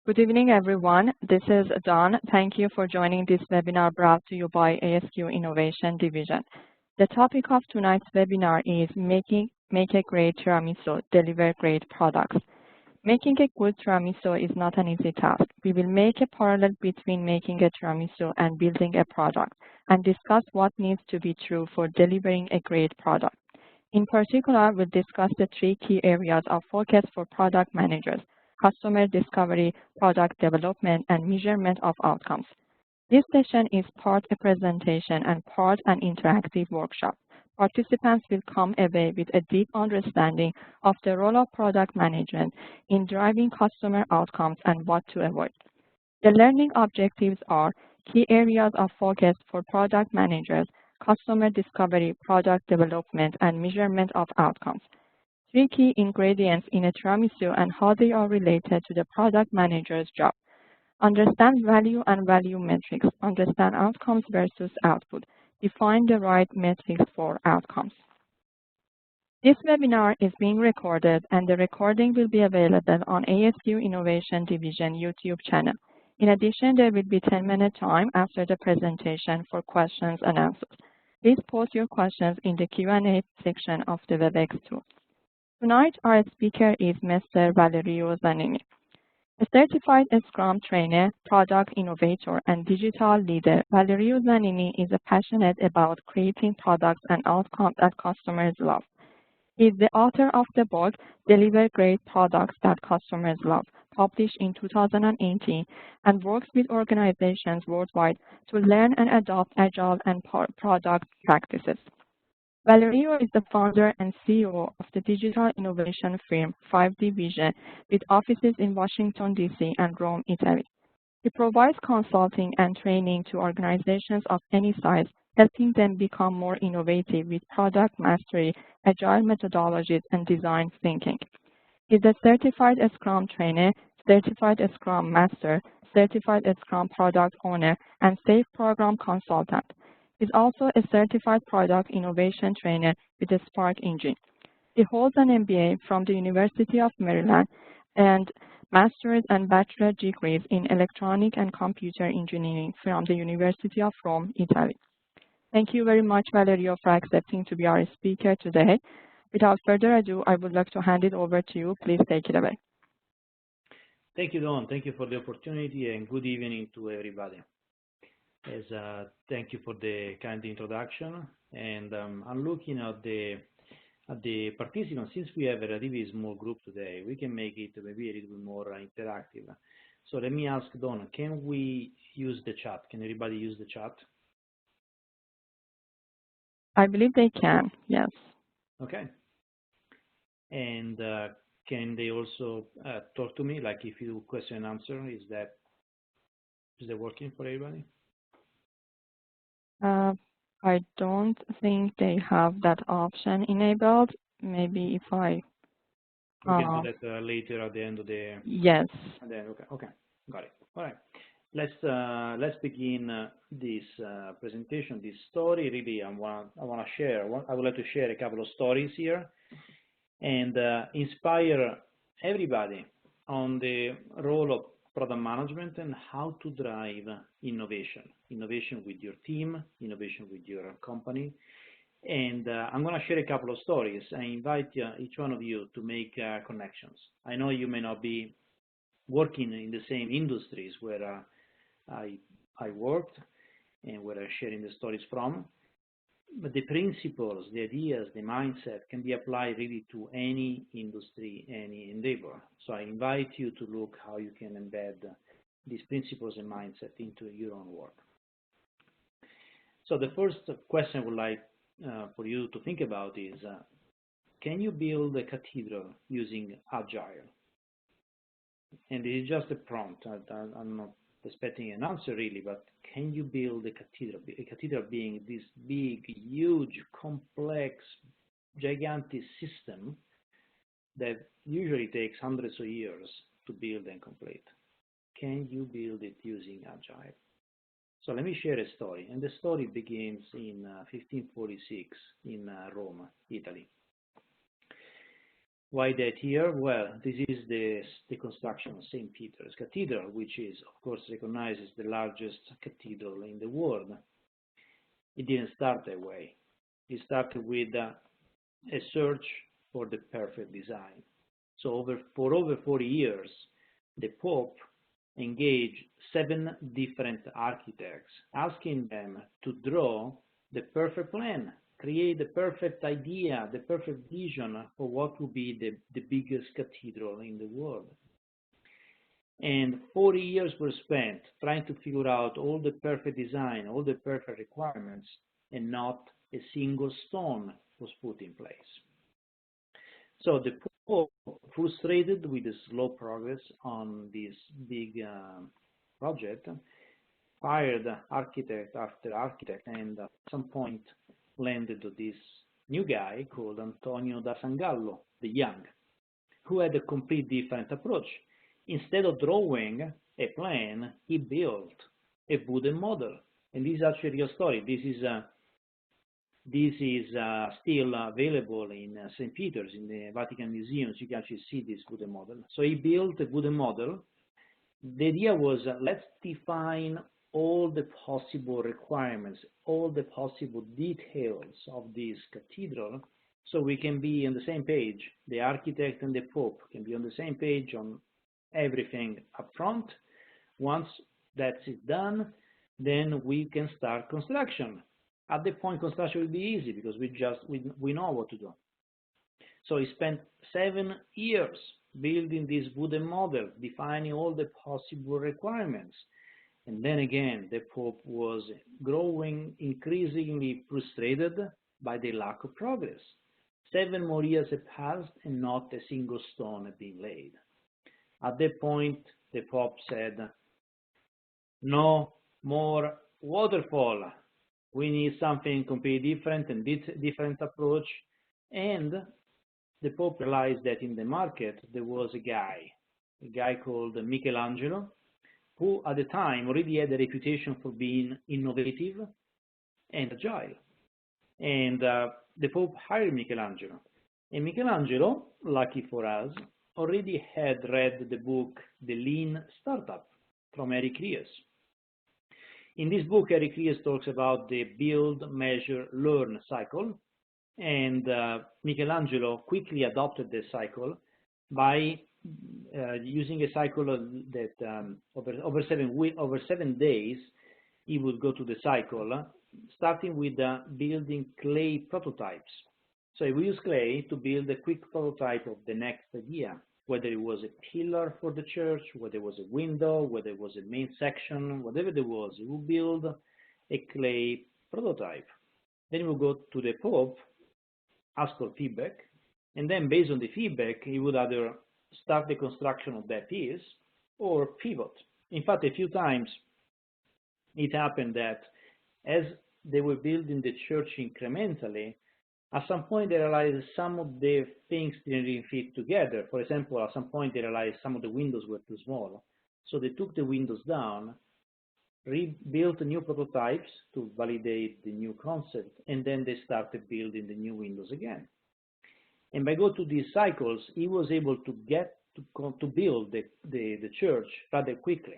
Good evening, everyone. This is Dawn. Thank you for joining this webinar brought to you by ASQ Innovation Division. The topic of tonight's webinar is Make a Great Tiramisu, Deliver Great Products. Making a good tiramisu is not an easy task. We will make a parallel between making a tiramisu and building a product and discuss what needs to be true for delivering a great product. In particular, we'll discuss the three key areas of focus for product managers: customer discovery, product development, and measurement of outcomes. This session is part a presentation and part an interactive workshop. Participants will come away with a deep understanding of the role of product management in driving customer outcomes and what to avoid. The learning objectives are key areas of focus for product managers: customer discovery, product development, and measurement of outcomes. Three key ingredients in a tiramisu and how they are related to the product manager's job. Understand value and value metrics. Understand outcomes versus output. Define the right metrics for outcomes. This webinar is being recorded, and the recording will be available on ASQ Innovation Division YouTube channel. In addition, there will be 10-minute time after the presentation for questions and answers. Please post your questions in the Q&A section of the WebEx tool. Tonight, our speaker is Mr. Valerio Zanini. A certified Scrum trainer, product innovator, and digital leader, Valerio Zanini is passionate about creating products and outcomes that customers love. He is the author of the book, Deliver Great Products That Customers Love, published in 2018, and works with organizations worldwide to learn and adopt agile and product practices. Valerio is the founder and CEO of the digital innovation firm 5D Vision, with offices in Washington, D.C. and Rome, Italy. He provides consulting and training to organizations of any size, helping them become more innovative with product mastery, agile methodologies, and design thinking. He is a certified Scrum trainer, certified Scrum master, certified Scrum product owner, and SAFe program consultant. He is also a certified product innovation trainer with the Spark engine. He holds an MBA from the University of Maryland and master's and bachelor degrees in electronic and computer engineering from the University of Rome, Italy. Thank you very much, Valerio, for accepting to be our speaker today. Without further ado, I would like to hand it over to you. Please take it away. Thank you, Dawn. Thank you for the opportunity, and good evening to everybody. Thank you for the kind introduction, and I'm looking at the participants. Since we have a relatively small group today, we can make it maybe a little bit more interactive. So let me ask Dawn, can we use the chat? Can everybody use the chat? I believe they can, yes. Okay. And can they also talk to me, like if you do question and answer? Is that working for everybody? I don't think they have that option enabled. Maybe if I... We can do that later at the end of the... Yes. And then, okay, got it. All right. Let's begin this presentation, this story. Really, I would like to share a couple of stories here and inspire everybody on the role of product management and how to drive innovation with your team, innovation with your company. And I'm going to share a couple of stories. I invite each one of you to make connections. I know you may not be working in the same industries where I worked and where I'm sharing the stories from, but the principles, the ideas, the mindset can be applied really to any industry, any endeavor. So I invite you to look how you can embed these principles and mindset into your own work. So the first question I would like for you to think about is, can you build a cathedral using Agile? And it is just a prompt. I'm not expecting an answer really, but can you build a cathedral? A cathedral being this big, huge, complex, gigantic system that usually takes hundreds of years to build and complete. Can you build it using Agile? So let me share a story. And the story begins in 1546 in Rome, Italy. Why that here? Well, this is the construction of St. Peter's Cathedral, which is, of course, recognized as the largest cathedral in the world. It didn't start that way. It started with a search for the perfect design. So for over 40 years, the Pope engaged 7 different architects, asking them to draw the perfect plan, create the perfect idea, the perfect vision for what would be the biggest cathedral in the world. And 40 years were spent trying to figure out all the perfect design, all the perfect requirements, and not a single stone was put in place. So the Pope, frustrated with the slow progress on this big project, fired architect after architect, and at some point landed to this new guy called Antonio da Sangallo, the Young, who had a complete different approach. Instead of drawing a plan, he built a wooden model. And this is actually a real story. This is still available in St. Peter's, in the Vatican Museums. You can actually see this wooden model. So he built a wooden model. The idea was, let's define all the possible requirements, all the possible details of this cathedral, so we can be on the same page. The architect and the Pope can be on the same page on everything up front. Once that's it done, then we can start construction. At that point, construction will be easy because we know what to do. So he spent 7 years building this wooden model, defining all the possible requirements. And then again, the Pope was growing increasingly frustrated by the lack of progress. 7 more years had passed and not a single stone had been laid. At that point, the Pope said, no more waterfall. We need something completely different and different approach. And the Pope realized that in the market there was a guy called Michelangelo, who at the time already had a reputation for being innovative and agile. And the Pope hired Michelangelo. And Michelangelo, lucky for us, already had read the book The Lean Startup from Eric Ries. In this book, Eric Ries talks about the build, measure, learn cycle, and Michelangelo quickly adopted this cycle by using a cycle that over 7 days, he would go to the cycle, starting with building clay prototypes. So he would use clay to build a quick prototype of the next idea, whether it was a pillar for the church, whether it was a window, whether it was a main section, whatever there was, he would build a clay prototype. Then he would go to the Pope, ask for feedback, and then based on the feedback, he would either start the construction of that piece or pivot. In fact, a few times it happened that as they were building the church incrementally, at some point they realized some of the things didn't really fit together. For example, at some point they realized some of the windows were too small. So they took the windows down, rebuilt new prototypes to validate the new concept, and then they started building the new windows again. And by going to these cycles, he was able to get to build the church rather quickly.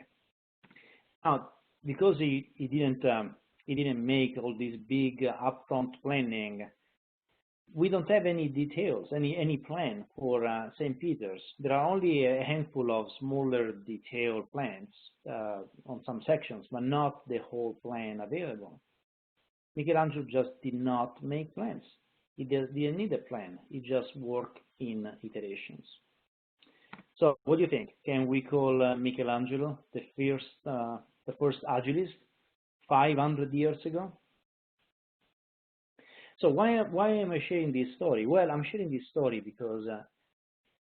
Now, because he didn't make all this big upfront planning, we don't have any details, any plan for St. Peter's. There are only a handful of smaller detailed plans on some sections, but not the whole plan available. Michelangelo just did not make plans. He didn't need a plan. He just worked in iterations. So what do you think? Can we call Michelangelo the first agilist 500 years ago? So why am I sharing this story? Well, I'm sharing this story because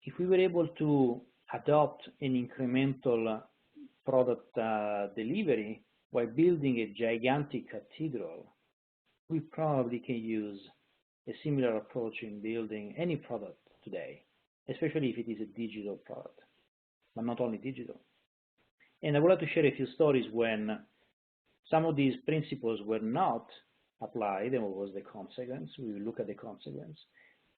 if we were able to adopt an incremental product delivery while building a gigantic cathedral, we probably can use a similar approach in building any product today, especially if it is a digital product, but not only digital. And I would like to share a few stories when some of these principles were not applied and what was the consequence. We will look at the consequence.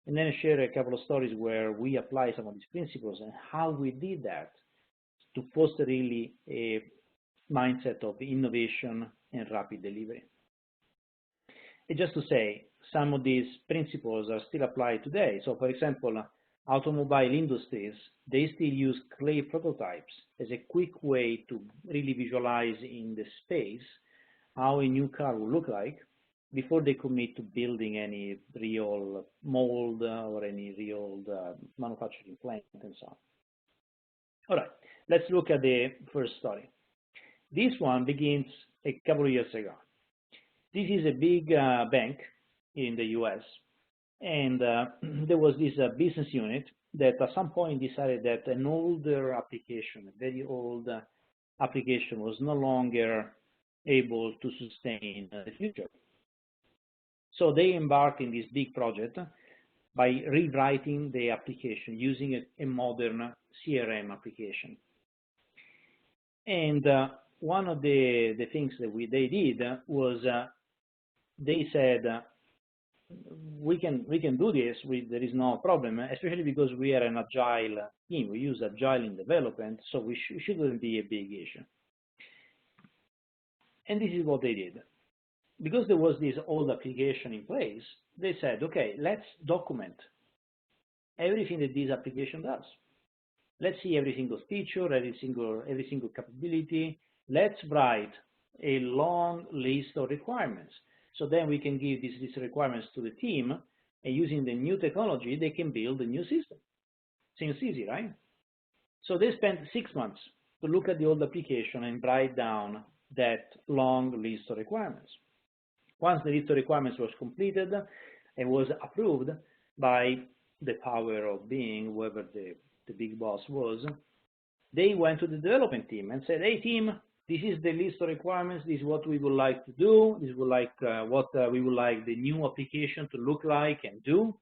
and then share a couple of stories where we apply some of these principles and how we did that to foster really a mindset of innovation and rapid delivery. And just to say, some of these principles are still applied today. So for example, automobile industries, they still use clay prototypes as a quick way to really visualize in the space how a new car will look like before they commit to building any real mold or any real manufacturing plant and so on. All right, let's look at the first story. This one begins a couple of years ago. This is a big bank in the US, and there was this business unit that at some point decided that an older application, a very old application, was no longer able to sustain the future. So they embarked in this big project by rewriting the application using a modern CRM application. And one of the things that they did was they said, we can do this, there is no problem, especially because we are an agile team. We use agile in development, so we shouldn't be a big issue. And this is what they did. Because there was this old application in place, they said, okay, let's document everything that this application does. Let's see every single feature, every single capability. Let's write a long list of requirements. So then we can give these requirements to the team, and using the new technology, they can build a new system. Seems easy, right? So they spent 6 months to look at the old application and write down that long list of requirements. Once the list of requirements was completed and was approved by the power of being, whoever the big boss was, they went to the development team and said, hey team, this is the list of requirements, this is what we would like to do, this is what we would like the new application to look like and do.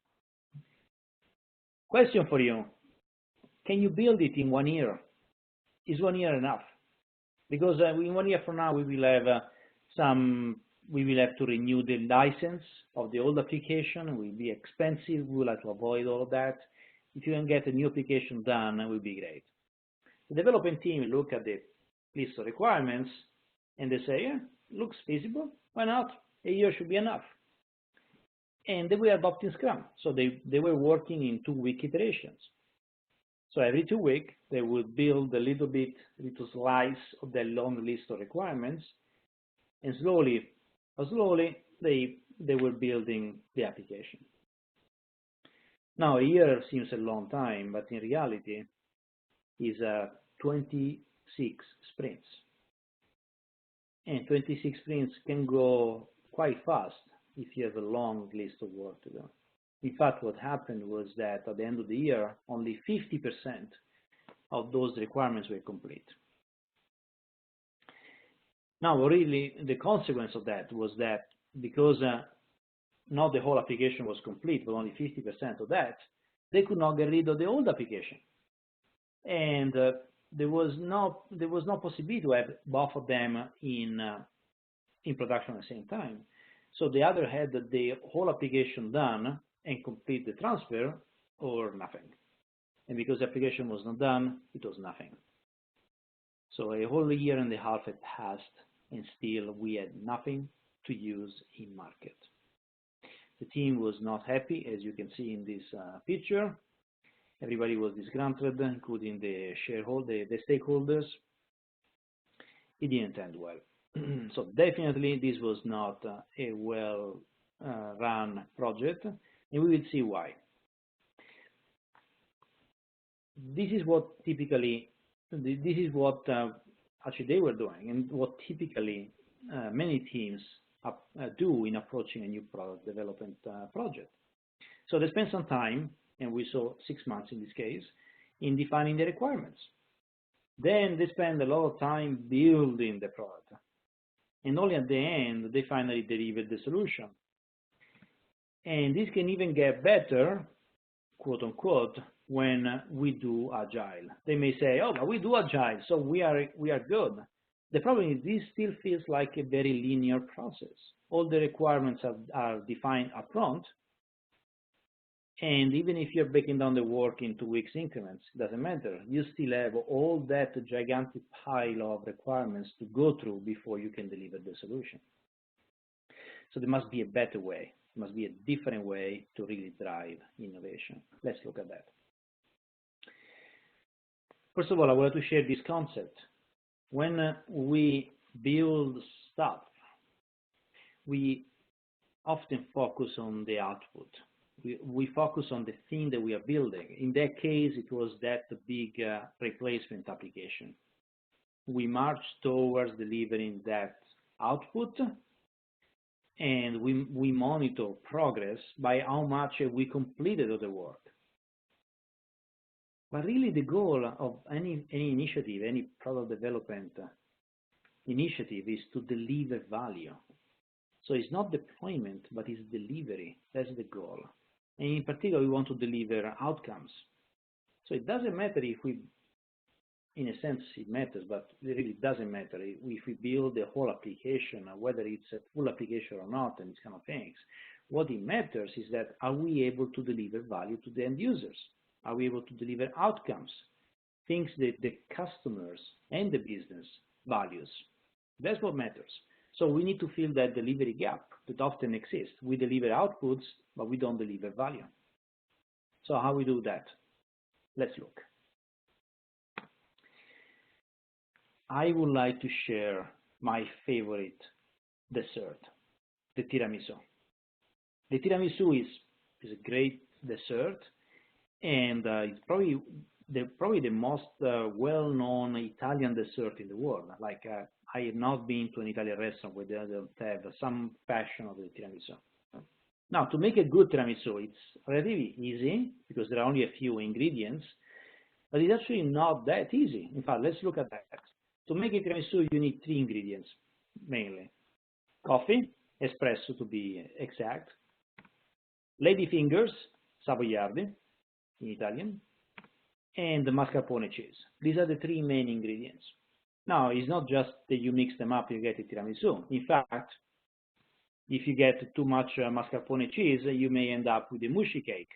Question for you, can you build it in 1 year? Is 1 year enough? Because in 1 year from now we will have to renew the license of the old application. It will be expensive. We would like to avoid all of that. If you can get a new application done, it will be great. The development team look at the list of requirements and they say, yeah, looks feasible. Why not? A year should be enough. And they were adopting Scrum. So they were working in 2-week iterations. So every 2 weeks, they would build a little slice of the long list of requirements, and slowly, they were building the application. Now, a year seems a long time, but in reality, is 26 sprints. And 26 sprints can go quite fast if you have a long list of work to do. In fact, what happened was that at the end of the year, only 50% of those requirements were complete. Now, really, the consequence of that was that because not the whole application was complete, but only 50% of that, they could not get rid of the old application. And there was no possibility to have both of them in production at the same time. So they either had the whole application done and complete the transfer, or nothing. And because the application was not done, it was nothing. So a whole year and a half had passed, and still we had nothing to use in market. The team was not happy, as you can see in this picture. Everybody was disgruntled, including the stakeholders. It didn't end well. So definitely this was not a well run project, and we will see why. This is what actually they were doing, and what typically many teams do in approaching a new product development project. So they spend some time, and we saw 6 months in this case, in defining the requirements. Then they spend a lot of time building the product. And only at the end, they finally delivered the solution. And this can even get better, quote unquote, when we do agile. They may say, oh, but we do agile, so we are good. The problem is this still feels like a very linear process. All the requirements are defined upfront, And even if you're breaking down the work into weeks increments, it doesn't matter. You still have all that gigantic pile of requirements to go through before you can deliver the solution. So there must be a better way. There must be a different way to really drive innovation. Let's look at that. First of all, I want to share this concept. When we build stuff, we often focus on the output. We focus on the thing that we are building. In that case, it was that big replacement application. We march towards delivering that output, and we monitor progress by how much we completed of the work. But really the goal of any initiative, any product development initiative is to deliver value. So it's not deployment, but it's delivery. That's the goal. And in particular, we want to deliver outcomes. So it doesn't matter if we, in a sense, it matters, but it really doesn't matter if we build the whole application, whether it's a full application or not, and these kind of things. What it matters is that are we able to deliver value to the end users? Are we able to deliver outcomes, things that the customers and the business values? That's what matters. So we need to fill that delivery gap that often exists. We deliver outputs, but we don't deliver value. So how we do that? Let's look. I would like to share my favorite dessert, the tiramisu. The tiramisu is a great dessert, and it's probably the most well-known Italian dessert in the world. Like I have not been to an Italian restaurant where they don't have some fashion of the tiramisu. Now, to make a good tiramisu, it's relatively easy because there are only a few ingredients, but it's actually not that easy. In fact, let's look at that. To make a tiramisu, you need 3 ingredients, mainly. Coffee, espresso to be exact, ladyfingers, savoiardi in Italian, and the mascarpone cheese. These are the 3 main ingredients. Now, it's not just that you mix them up, you get a tiramisu. In fact, if you get too much mascarpone cheese, you may end up with a mushy cake.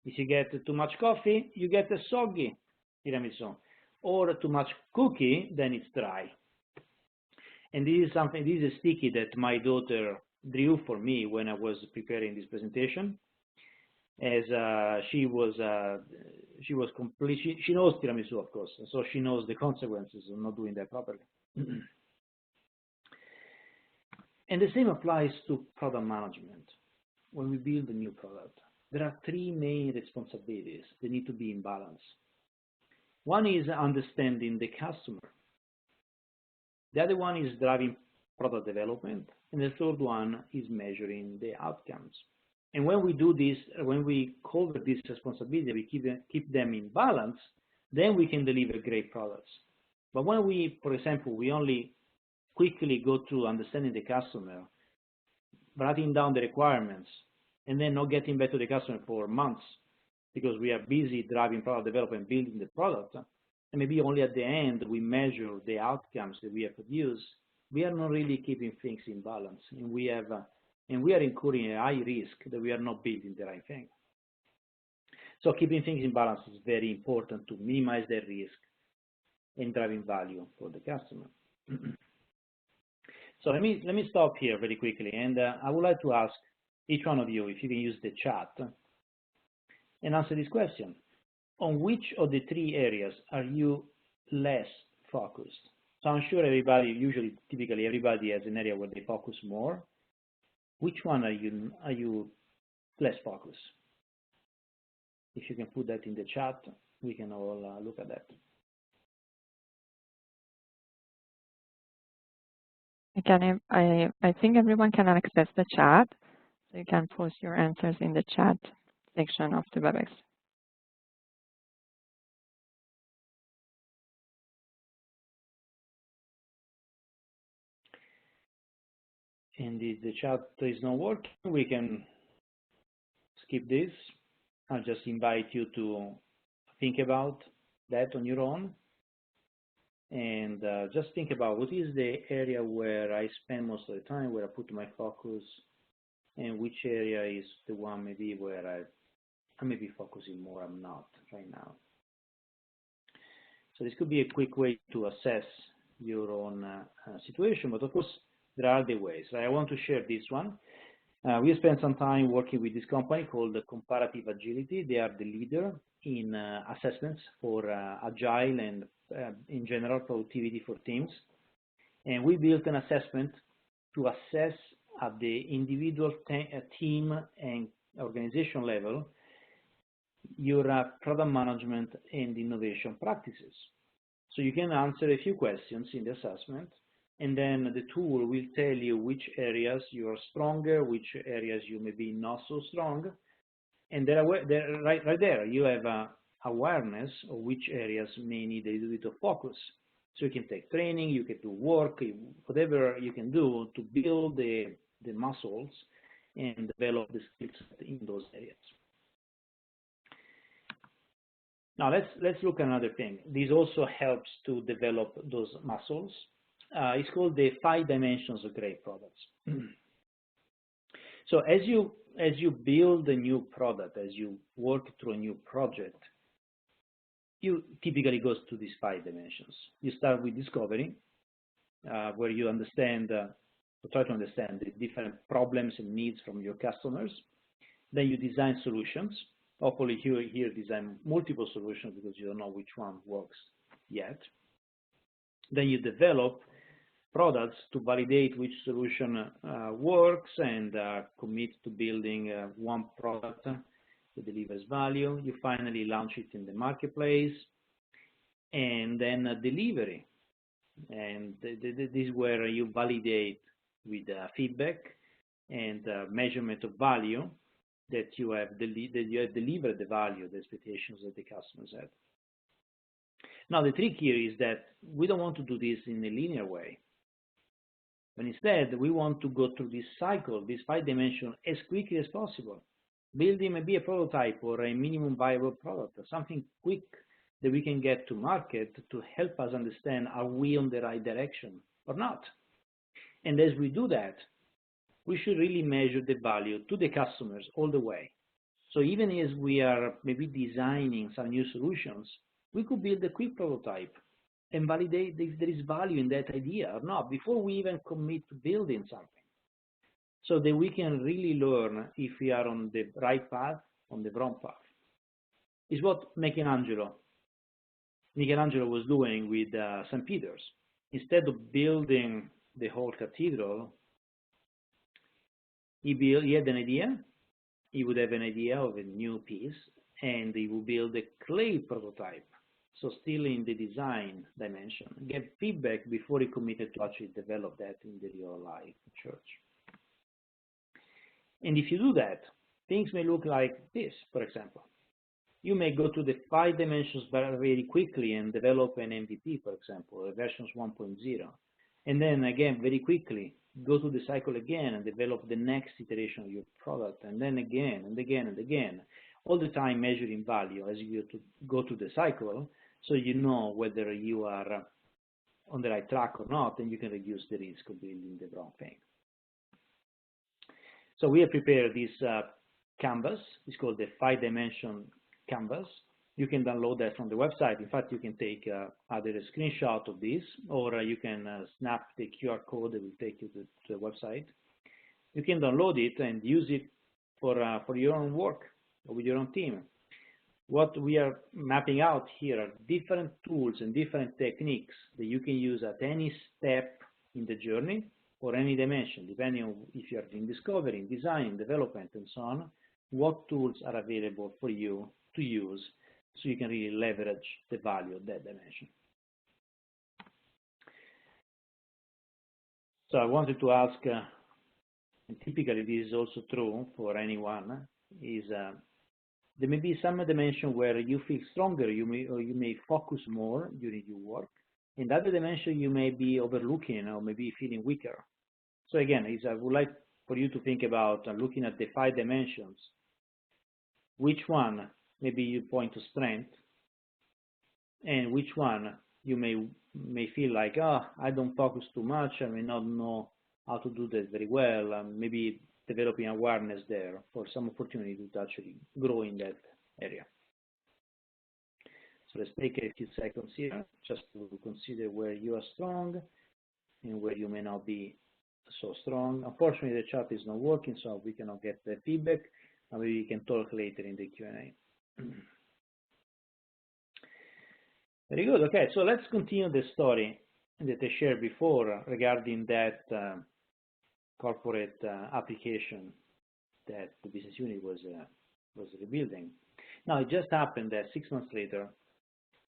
If you get too much coffee, you get a soggy tiramisu. Or too much cookie, then it's dry. And this is a sticky that my daughter drew for me when I was preparing this presentation. As she knows tiramisu, of course, so she knows the consequences of not doing that properly. And the same applies to product management. When we build a new product, there are 3 main responsibilities that need to be in balance. One is understanding the customer. The other one is driving product development, and the third one is measuring the outcomes. And when we do this, when we cover this responsibility, we keep them in balance, then we can deliver great products. But when we, for example, we only quickly go through understanding the customer, writing down the requirements, and then not getting back to the customer for months because we are busy driving product development, building the product, and maybe only at the end we measure the outcomes that we have produced, we are not really keeping things in balance, and we are incurring a high risk that we are not building the right thing. So keeping things in balance is very important to minimize the risk and driving value for the customer. So let me stop here very quickly, and I would like to ask each one of you if you can use the chat and answer this question. On which of the 3 areas are you less focused? So I'm sure everybody, typically everybody has an area where they focus more. Which one are you less focused? If you can put that in the chat, we can all look at that. Again, I think everyone can access the chat, so you can post your answers in the chat section of the WebEx. And if the chat is not working, we can skip this. I'll just invite you to think about that on your own. And just think about what is the area where I spend most of the time, where I put my focus, and which area is the one maybe where I may be focusing more, I'm not right now. So this could be a quick way to assess your own situation, but of course there are other ways. Right? I want to share this one. We spent some time working with this company called Comparative Agility. They are the leader in assessments for agile and in general productivity for teams. And we built an assessment to assess at the individual team and organization level your product management and innovation practices. So you can answer a few questions in the assessment, and then the tool will tell you which areas you are stronger, which areas you may be not so strong, and right there you have awareness of which areas may need a little bit of focus. So you can take training, you can do work, whatever you can do to build the muscles and develop the skills in those areas. Now let's look at another thing. This also helps to develop those muscles. It's called the 5 dimensions of great products. So as you build a new product, as you work through a new project, you typically go to these 5 dimensions. You start with discovery, where you understand, or try to understand the different problems and needs from your customers. Then you design solutions. Hopefully here design multiple solutions because you don't know which one works yet. Then you develop products to validate which solution works and commit to building one product that delivers value. You finally launch it in the marketplace, and then delivery. And this is where you validate with feedback and measurement of value that you have delivered the value, the expectations that the customers had. Now the trick here is that we don't want to do this in a linear way, but instead we want to go through this cycle, this 5 dimension, as quickly as possible. Building maybe a prototype or a minimum viable product, or something quick that we can get to market to help us understand, are we on the right direction or not? And as we do that, we should really measure the value to the customers all the way. So even as we are maybe designing some new solutions, we could build a quick prototype and validate if there is value in that idea or not before we even commit to building something, so that we can really learn if we are on the right path, on the wrong path. It's what Michelangelo was doing with St. Peter's. Instead of building the whole cathedral, he had an idea. He would have an idea of a new piece, and he would build a clay prototype. So still in the design dimension, get feedback before he committed to actually develop that in the real life church. And if you do that, things may look like this, for example. You may go to the 5 dimensions very quickly and develop an MVP, for example, a version 1.0. And then again, very quickly, go to the cycle again and develop the next iteration of your product, and then again and again and again, all the time measuring value as you go to the cycle, so you know whether you are on the right track or not, and you can reduce the risk of building the wrong thing. So we have prepared this canvas. It's called the 5 dimension canvas. You can download that from the website. In fact, you can take either a screenshot of this, or you can snap the QR code that will take you to the website. You can download it and use it for your own work or with your own team. What we are mapping out here are different tools and different techniques that you can use at any step in the journey or any dimension, depending on if you are in discovery, in design, development, and so on. What tools are available for you to use so you can really leverage the value of that dimension. So I wanted to ask, and typically this is also true for anyone, is there may be some dimension where you feel stronger, you may focus more during your work, and other dimension you may be overlooking or maybe feeling weaker. So again, I would like for you to think about looking at the 5 dimensions. Which one maybe you point to strength, and which one you may feel like, I don't focus too much, I may not know how to do that very well, maybe developing awareness there for some opportunity to actually grow in that area. So let's take a few seconds here just to consider where you are strong and where you may not be so strong. Unfortunately, the chat is not working, so we cannot get the feedback. Maybe we can talk later in the Q&A. Very good. Okay, so let's continue the story that I shared before regarding that corporate application that the business unit was rebuilding. Now, it just happened that 6 months later,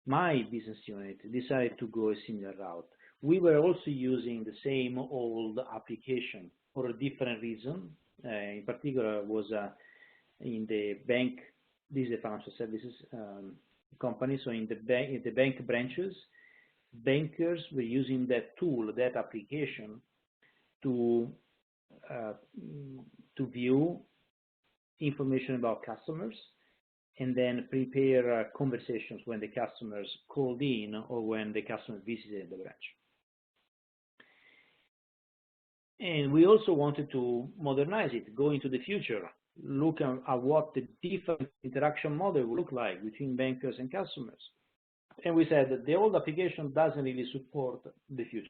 my business unit decided to go a similar route. We were also using the same old application for a different reason. In particular, was in the bank. This is a financial services company. So in the bank branches, bankers were using that tool, that application, to view information about customers and then prepare conversations when the customers called in or when the customer visited the branch. And we also wanted to modernize it, go into the future, look at what the different interaction model would look like between bankers and customers. And we said that the old application doesn't really support the future.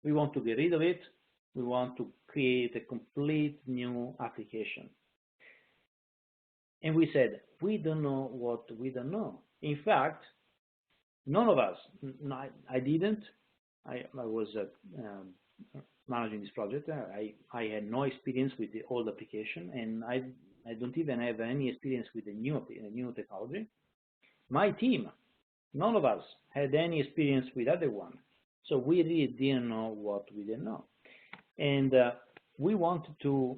We want to get rid of it. We want to create a complete new application. And we said, we don't know what we don't know. In fact, none of us, I didn't, I was managing this project. I had no experience with the old application, and I don't even have any experience with the new technology. My team, none of us had any experience with other one. So we really didn't know what we didn't know. And we wanted to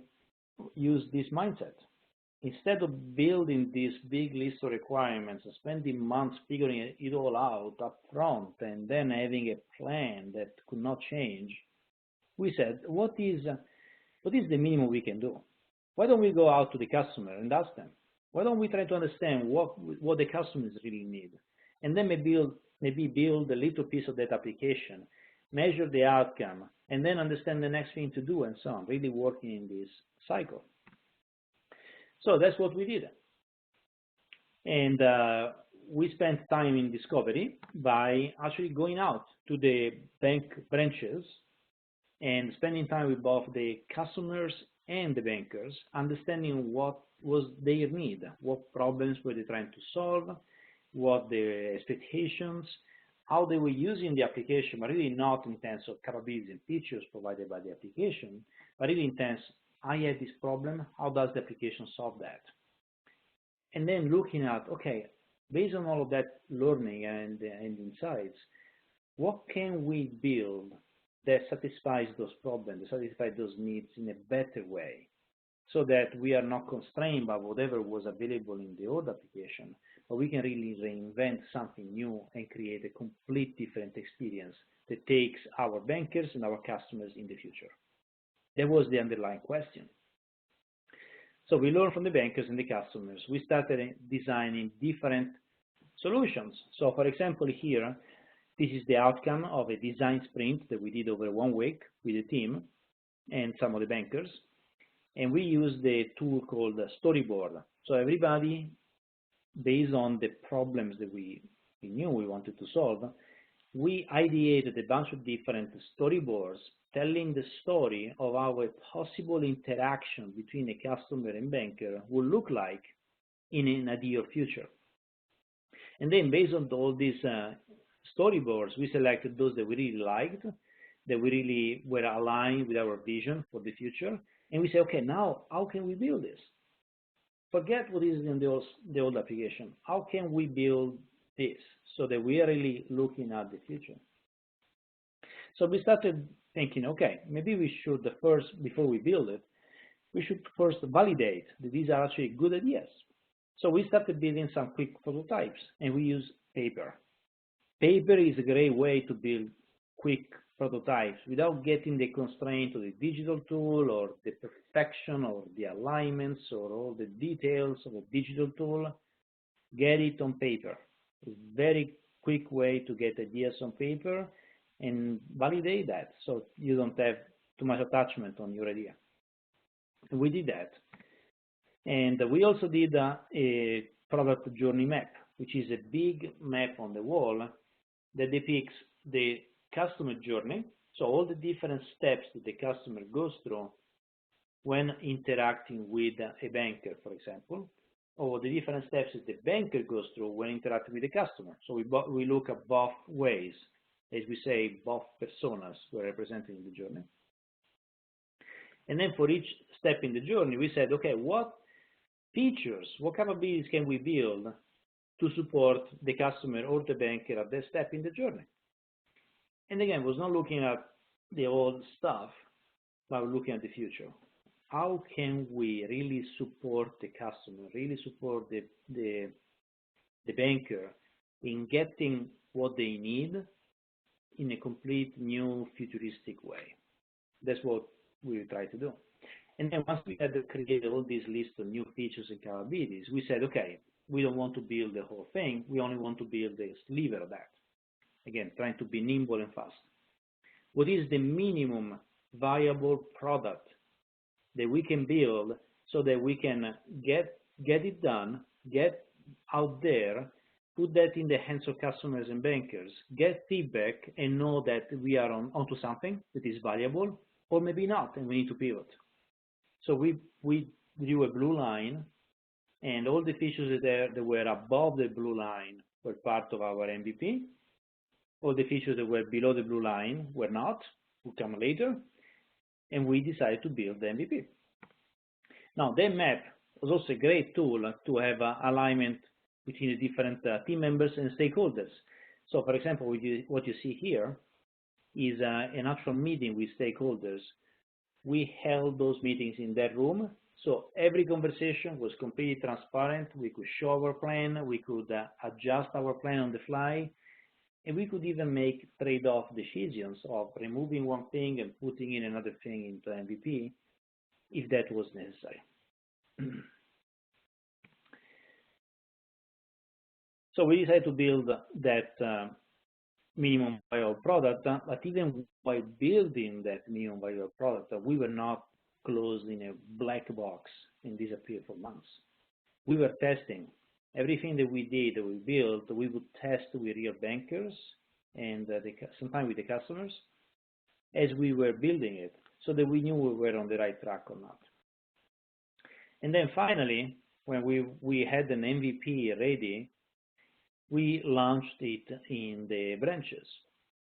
use this mindset. Instead of building this big list of requirements and spending months figuring it all out up front and then having a plan that could not change, we said, what is the minimum we can do? Why don't we go out to the customer and ask them? Why don't we try to understand what the customers really need? And then maybe build a little piece of that application, measure the outcome, and then understand the next thing to do and so on, really working in this cycle. So that's what we did. And we spent time in discovery by actually going out to the bank branches and spending time with both the customers and the bankers, understanding what was their need, what problems were they trying to solve, what their expectations, how they were using the application, but really not in terms of capabilities and features provided by the application, but really in terms, I had this problem, how does the application solve that? And then looking at, okay, based on all of that learning and insights, what can we build that satisfies those problems, that satisfies those needs in a better way, so that we are not constrained by whatever was available in the old application, but we can really reinvent something new and create a complete different experience that takes our bankers and our customers in the future. That was the underlying question. So we learned from the bankers and the customers. We started designing different solutions. So for example, here, this is the outcome of a design sprint that we did over 1 week with the team and some of the bankers. And we used the tool called Storyboard. So everybody, based on the problems that we knew we wanted to solve, we ideated a bunch of different storyboards telling the story of how a possible interaction between a customer and banker would look like in an ideal future. And then based on all these storyboards, we selected those that we really liked, that we really were aligned with our vision for the future. And we say, okay, now how can we build this? Forget what is in the old application. How can we build this so that we are really looking at the future? So we started thinking, okay, maybe we should first, before we build it, we should first validate that these are actually good ideas. So we started building some quick prototypes, and we use paper. Paper is a great way to build quick prototypes without getting the constraint of the digital tool or the perfection or the alignments or all the details of a digital tool. Get it on paper. It's a very quick way to get ideas on paper and validate that so you don't have too much attachment on your idea. And we did that. And we also did a product journey map, which is a big map on the wall that depicts the customer journey, so all the different steps that the customer goes through when interacting with a banker, for example, or the different steps that the banker goes through when interacting with the customer. So we look at both ways. As we say, both personas were represented in the journey. And then for each step in the journey, we said, okay, what features, what capabilities can we build to support the customer or the banker at that step in the journey? And again, was not looking at the old stuff, but looking at the future. How can we really support the customer, really support the banker in getting what they need in a complete new futuristic way? That's what we try to do. And then once we had created all these lists of new features and capabilities, we said, okay, we don't want to build the whole thing. We only want to build a sliver of that. Again, trying to be nimble and fast. What is the minimum viable product that we can build so that we can get it done, get out there, put that in the hands of customers and bankers, get feedback, and know that we are onto something that is valuable, or maybe not, and we need to pivot. So we drew a blue line, and all the features that were above the blue line were part of our MVP. All the features that were below the blue line were not, will come later, and we decided to build the MVP. Now, that map was also a great tool to have alignment between the different team members and stakeholders. So, for example, what you see here is an actual meeting with stakeholders. We held those meetings in that room, so every conversation was completely transparent. We could show our plan, we could adjust our plan on the fly, and we could even make trade-off decisions of removing one thing and putting in another thing into MVP if that was necessary. So we decided to build that minimum viable product, but even by building that minimum viable product, we were not closed in a black box and disappeared for months. We were testing. Everything that we did, that we built, we would test with real bankers and sometimes with the customers as we were building it, so that we knew we were on the right track or not. And then finally, when we had an MVP ready, we launched it in the branches.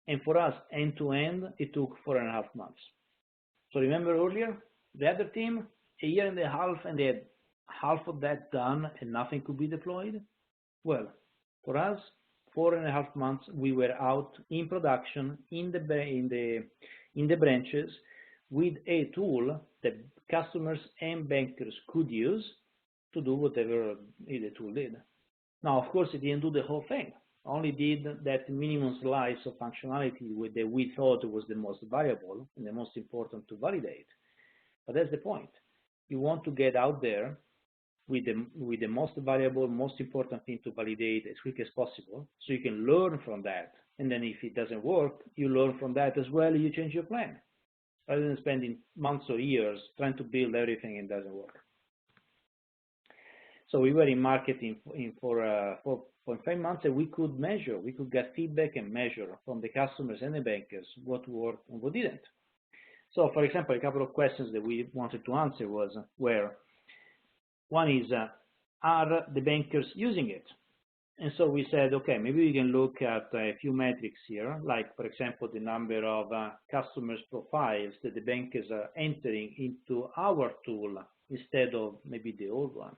And for us, end-to-end, it took 4.5 months. So remember earlier, the other team, 1.5 years, and they had half of that done and nothing could be deployed? Well, for us, 4.5 months, we were out in production in the branches with a tool that customers and bankers could use to do whatever the tool did. Now, of course, it didn't do the whole thing. Only did that minimum slice of functionality that we thought was the most valuable and the most important to validate. But that's the point. You want to get out there with the most valuable, most important thing to validate as quick as possible, so you can learn from that. And then if it doesn't work, you learn from that as well, you change your plan, rather than spending months or years trying to build everything and it doesn't work. So we were in marketing for 4.5 months, and we could measure, we could get feedback and measure from the customers and the bankers what worked and what didn't. So, for example, a couple of questions that we wanted to answer were, one is, are the bankers using it? And so we said, okay, maybe we can look at a few metrics here, like, for example, the number of customers' profiles that the bankers are entering into our tool instead of maybe the old one.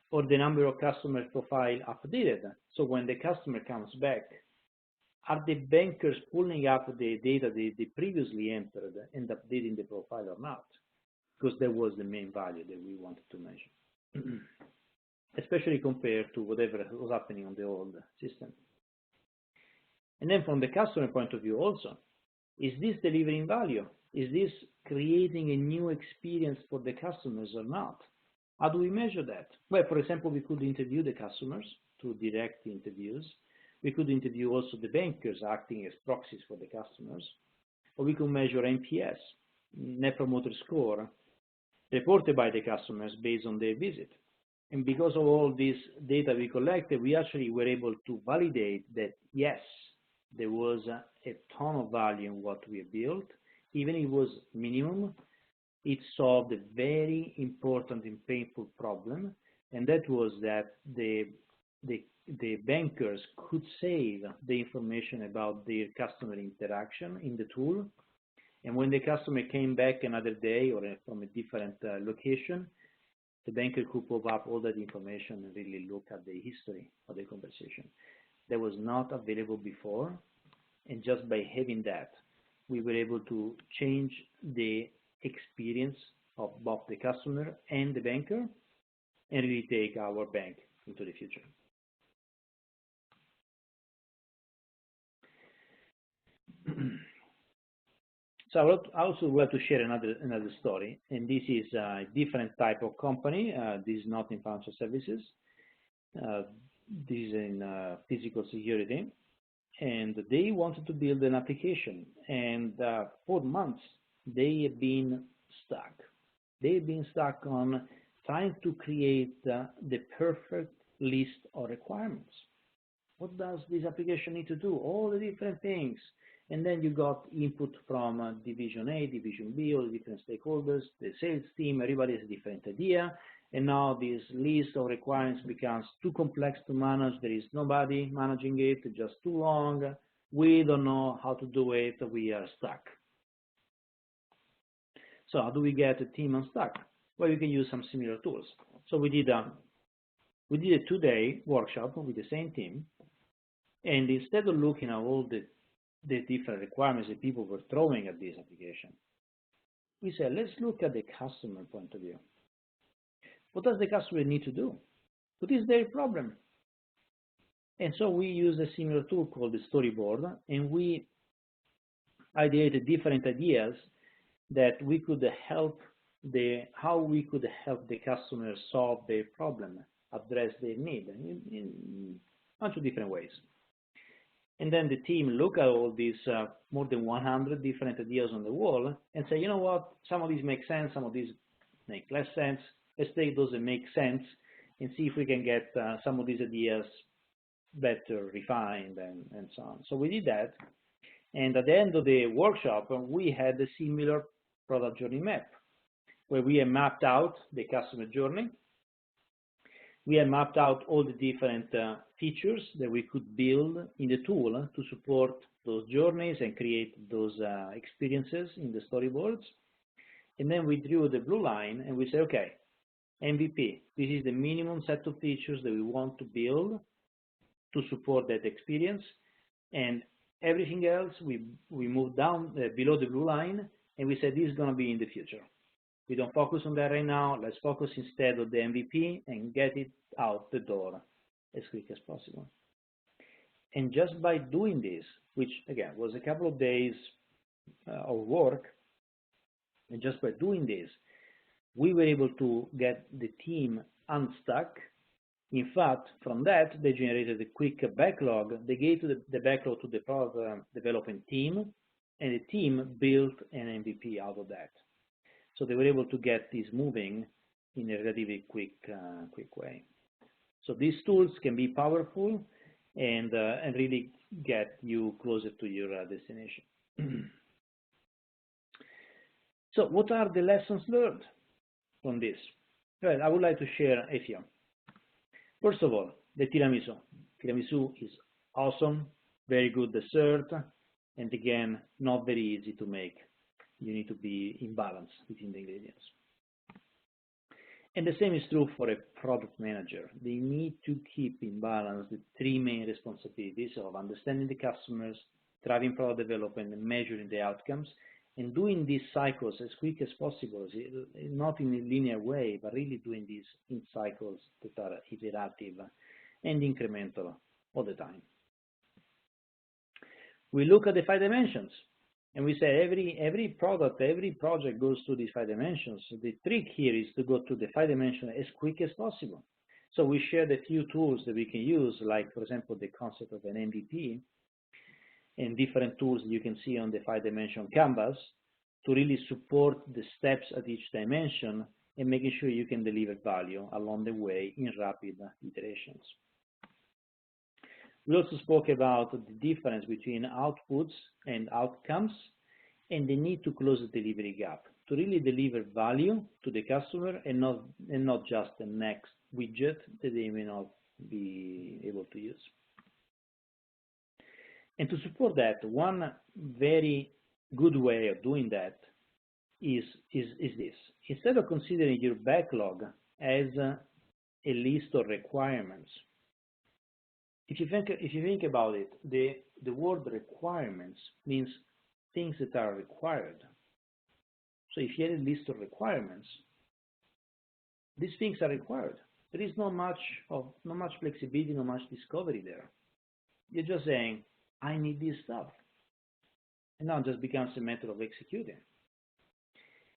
Or the number of customer profile updated. So when the customer comes back, are the bankers pulling up the data they previously entered and updating the profile or not? Because that was the main value that we wanted to measure, especially compared to whatever was happening on the old system. And then from the customer point of view also, is this delivering value? Is this creating a new experience for the customers or not? How do we measure that? Well, for example, we could interview the customers through direct interviews. We could interview also the bankers acting as proxies for the customers. Or we could measure NPS, Net Promoter Score, reported by the customers based on their visit. And because of all this data we collected, we actually were able to validate that, yes, there was a ton of value in what we built. Even if it was minimum, it solved a very important and painful problem, and that was that the bankers could save the information about their customer interaction in the tool. And when the customer came back another day or from a different location, the banker could pop up all that information and really look at the history of the conversation. That was not available before, and just by having that, we were able to change the experience of both the customer and the banker and really take our bank into the future. So I also would like to share another story, and this is a different type of company. This is not in financial services. This is in physical security, and they wanted to build an application, and for months they have been stuck. They've been stuck on trying to create the perfect list of requirements. What does this application need to do? All the different things. And then you got input from Division A, Division B, all the different stakeholders, the sales team, everybody has a different idea. And now this list of requirements becomes too complex to manage. There is nobody managing it, just too long. We don't know how to do it. We are stuck. So how do we get a team unstuck? Well, you can use some similar tools. So we did a 2-day workshop with the same team. And instead of looking at all the different requirements that people were throwing at this application, we said, let's look at the customer point of view. What does the customer need to do? What is their problem? And so we used a similar tool called the storyboard, and we ideated different ideas that we could help how we could help the customer solve their problem, address their need in a bunch of different ways. And then the team look at all these more than 100 different ideas on the wall and say, you know what, some of these make sense, some of these make less sense. Let's take those that make sense and see if we can get some of these ideas better refined and so on. So we did that. And at the end of the workshop, we had a similar product journey map where we had mapped out the customer journey. We had mapped out all the different features that we could build in the tool to support those journeys and create those experiences in the storyboards. And then we drew the blue line and we said, okay, MVP, this is the minimum set of features that we want to build to support that experience. And everything else, we moved down below the blue line and we said, this is going to be in the future. We don't focus on that right now. Let's focus instead on the MVP and get it out the door as quick as possible. And just by doing this, which again was a couple of days of work, and just by doing this, we were able to get the team unstuck. In fact, from that, they generated a quick backlog. They gave the backlog to the product development team, and the team built an MVP out of that. So they were able to get this moving in a relatively quick way. So these tools can be powerful and really get you closer to your destination. So what are the lessons learned from this? Well, I would like to share a few. First of all, the tiramisu. Tiramisu is awesome, very good dessert, and again, not very easy to make. You need to be in balance between the ingredients. And the same is true for a product manager. They need to keep in balance the three main responsibilities of understanding the customers, driving product development, and measuring the outcomes, and doing these cycles as quick as possible, not in a linear way, but really doing these in cycles that are iterative and incremental all the time. We look at the 5 dimensions. And we say every product, every project goes through these 5 dimensions. So the trick here is to go through the 5 dimensions as quick as possible. So we shared a few tools that we can use, like, for example, the concept of an MVP and different tools you can see on the 5 dimension canvas to really support the steps at each dimension and making sure you can deliver value along the way in rapid iterations. We also spoke about the difference between outputs and outcomes and the need to close the delivery gap to really deliver value to the customer and not just the next widget that they may not be able to use. And to support that, one very good way of doing that is this. Instead of considering your backlog as a list of requirements, if you think about it, the word requirements means things that are required. So if you have a list of requirements, these things are required. There is not much flexibility, not much discovery there. You're just saying, I need this stuff. And now it just becomes a matter of executing.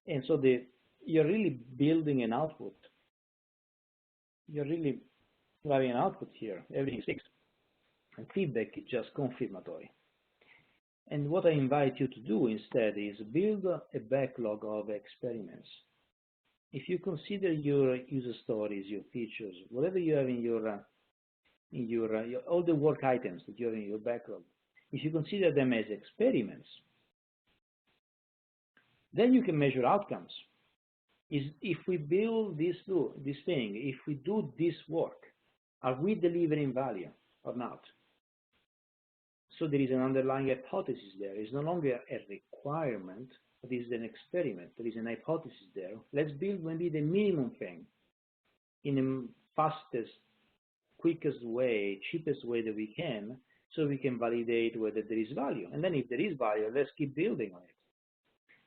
And so you're really building an output. You're really having an output here. Everything is fixed. And feedback is just confirmatory. And what I invite you to do instead is build a backlog of experiments. If you consider your user stories, your features, whatever you have in your all the work items that you have in your backlog, if you consider them as experiments, then you can measure outcomes. If we build this thing, if we do this work, are we delivering value or not? So there is an underlying hypothesis there. It's no longer a requirement, but it's an experiment. There is an hypothesis there. Let's build maybe the minimum thing in the fastest, quickest way, cheapest way that we can, so we can validate whether there is value. And then if there is value, let's keep building on it.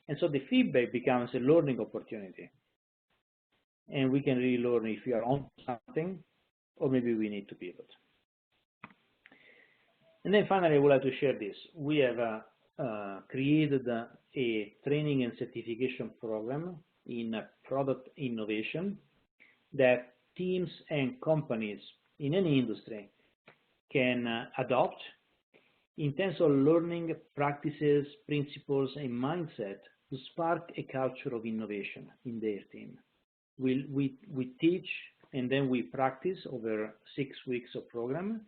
And so the feedback becomes a learning opportunity. And we can really learn if we are on something, or maybe we need to pivot. And then finally, I would like to share this. We have created a training and certification program in product innovation that teams and companies in any industry can adopt in terms of learning practices, principles, and mindset to spark a culture of innovation in their team. We teach and then we practice over 6 weeks of program,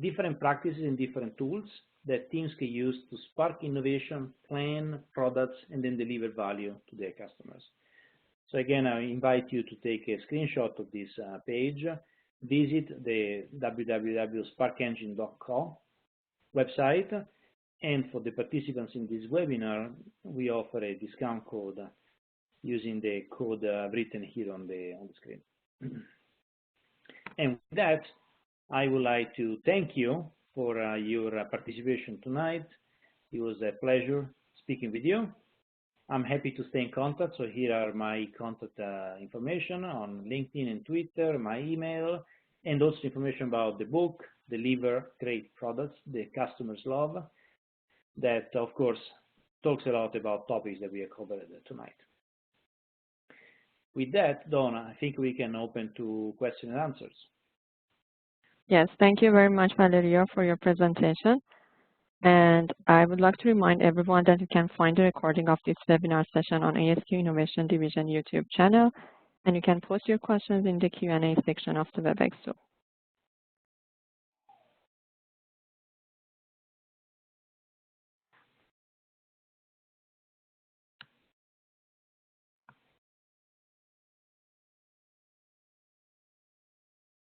different practices and different tools that teams can use to spark innovation, plan products, and then deliver value to their customers. So again, I invite you to take a screenshot of this page, visit the www.sparkengine.com website, and for the participants in this webinar, we offer a discount code using the code written here on the screen. And with that, I would like to thank you for your participation tonight. It was a pleasure speaking with you. I'm happy to stay in contact, so here are my contact information on LinkedIn and Twitter, my email, and also information about the book, Deliver Great Products, The Customers Love, that, of course, talks a lot about topics that we have covered tonight. With that, Donna, I think we can open to questions and answers. Yes, thank you very much, Valerio, for your presentation. And I would like to remind everyone that you can find the recording of this webinar session on ASQ Innovation Division YouTube channel, and you can post your questions in the Q&A section of the WebEx tool.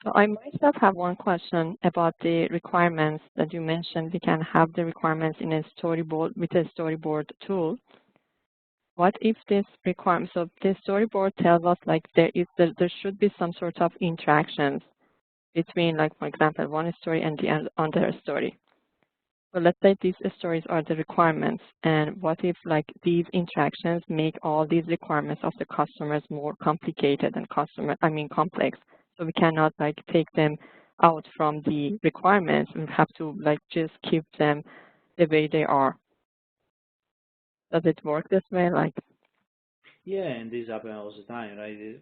So I myself have one question about the requirements that you mentioned. We can have the requirements in a storyboard with a storyboard tool. What if this requirement, so the storyboard tells us like there should be some sort of interactions between, like, for example, one story and the other story. So let's say these stories are the requirements, and what if like these interactions make all these requirements of the customers more complicated and complex? So we cannot like take them out from the requirements. We have to like just keep them the way they are. Does it work this way? Like, yeah, and this happens all the time, right?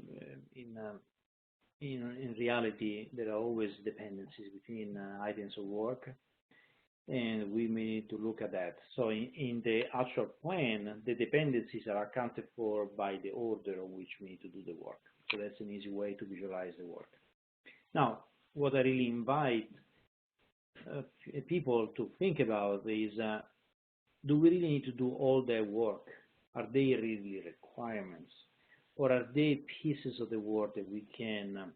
In reality, there are always dependencies between items of work. and we may need to look at that. So in the actual plan, the dependencies are accounted for by the order in which we need to do the work. So that's an easy way to visualize the work. Now, what I really invite people to think about is, do we really need to do all their work? Are they really requirements? Or are they pieces of the work that we can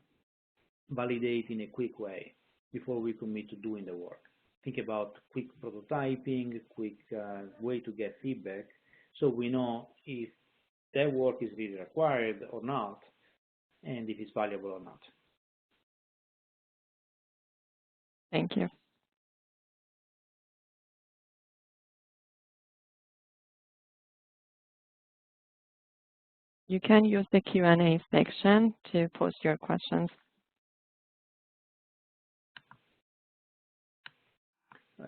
validate in a quick way before we commit to doing the work? Think about quick prototyping, quick way to get feedback, so we know if that work is really required or not, and if it's valuable or not. Thank you. You can use the Q&A section to post your questions.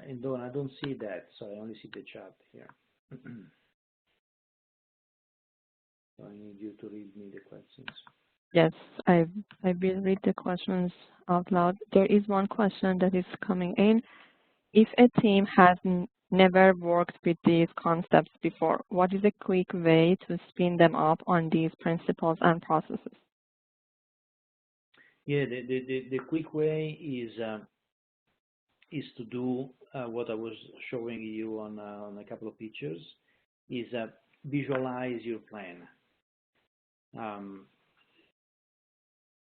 And Dawn, I don't see that, so I only see the chat here. So I need you to read me the questions. Yes, I will read the questions out loud. There is one question that is coming in. If a team has never worked with these concepts before, what is a quick way to spin them up on these principles and processes? Yeah, the quick way is to do what I was showing you on a couple of pictures, is visualize your plan.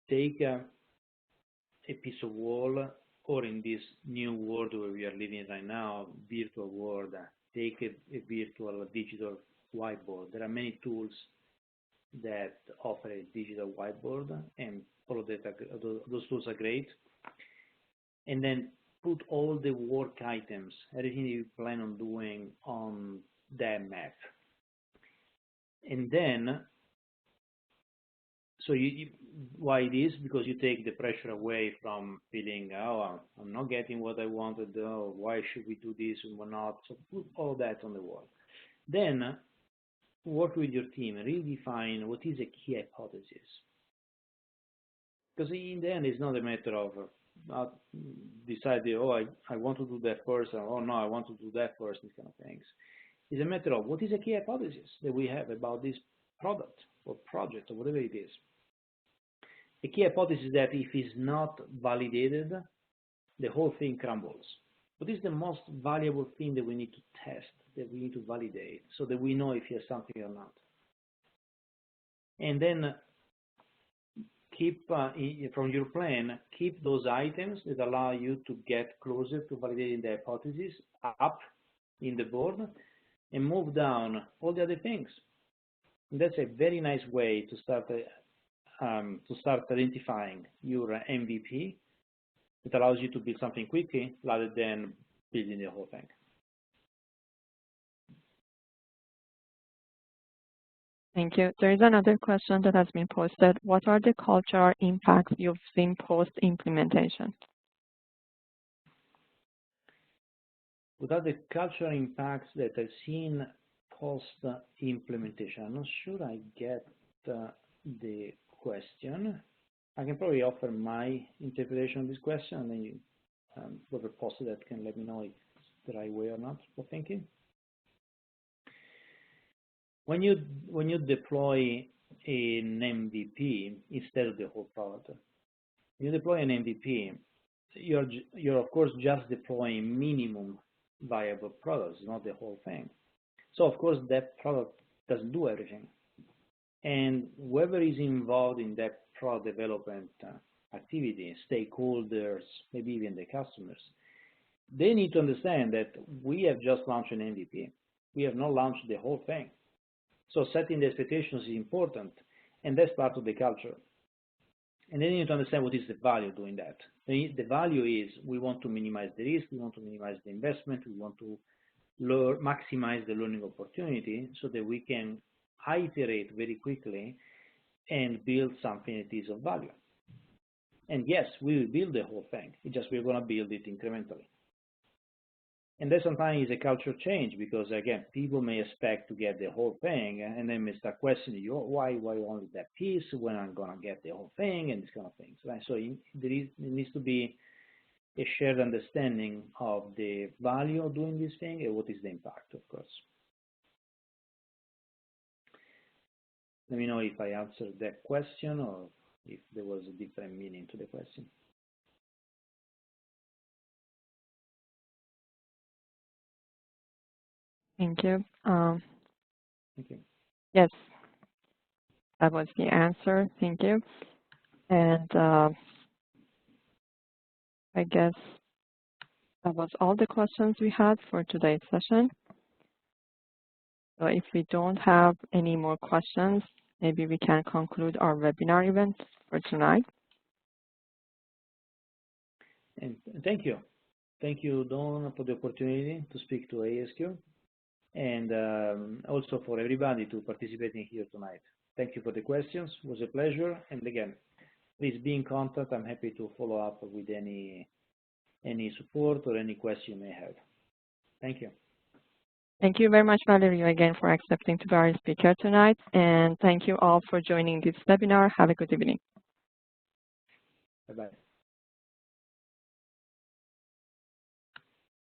Take a piece of wall, or in this new world where we are living right now, virtual world, take a virtual digital whiteboard. There are many tools that offer a digital whiteboard, and all of that, those tools are great. And then put all the work items, everything you plan on doing on that map. And then, so why it is? Because you take the pressure away from feeling, oh, I'm not getting what I wanted, oh, why should we do this and why not? So put all that on the wall. Then work with your team and really define what is a key hypothesis. Because in the end, it's not a matter of deciding, oh, I want to do that first, or oh, no, I want to do that first, these kind of things. It's a matter of what is a key hypothesis that we have about this product or project or whatever it is. A key hypothesis that if it's not validated, the whole thing crumbles. What is the most valuable thing that we need to test, that we need to validate, so that we know if it's something or not? And then keep, from your plan, keep those items that allow you to get closer to validating the hypothesis up in the board, and move down all the other things. And that's a very nice way to start identifying your MVP. It allows you to build something quickly rather than building the whole thing. Thank you. There is another question that has been posted. What are the cultural impacts you've seen post-implementation? What are the cultural impacts that I've seen post-implementation? I'm not sure I get the question. I can probably offer my interpretation of this question, and then you, whoever posted that can let me know if it's the right way or not for thinking. When you deploy an MVP instead of the whole product, you deploy an MVP, you're of course just deploying minimum viable products, not the whole thing. So of course that product doesn't do everything. And whoever is involved in that product development activity, stakeholders, maybe even the customers, they need to understand that we have just launched an MVP. We have not launched the whole thing. So setting the expectations is important, and that's part of the culture. And then you need to understand what is the value of doing that. The value is we want to minimize the risk, we want to minimize the investment, we want to maximize the learning opportunity so that we can iterate very quickly and build something that is of value. And yes, we will build the whole thing. It's just we're going to build it incrementally. And that sometimes is a culture change because, again, people may expect to get the whole thing and then may start questioning you, why only that piece when I'm going to get the whole thing and these kind of things, right? So there needs to be a shared understanding of the value of doing this thing and what is the impact, of course. Let me know if I answered that question or if there was a different meaning to the question. Thank you. Thank you. Yes, that was the answer. Thank you. And I guess that was all the questions we had for today's session. So if we don't have any more questions, maybe we can conclude our webinar event for tonight. And thank you. Thank you, Dawn, for the opportunity to speak to ASQ, and also for everybody to participating here tonight. Thank you for the questions. It was a pleasure. And again, please be in contact. I'm happy to follow up with any support or any question you may have. Thank you. Thank you very much, Valerio, again for accepting to be our speaker tonight. And thank you all for joining this webinar. Have a good evening. Bye-bye.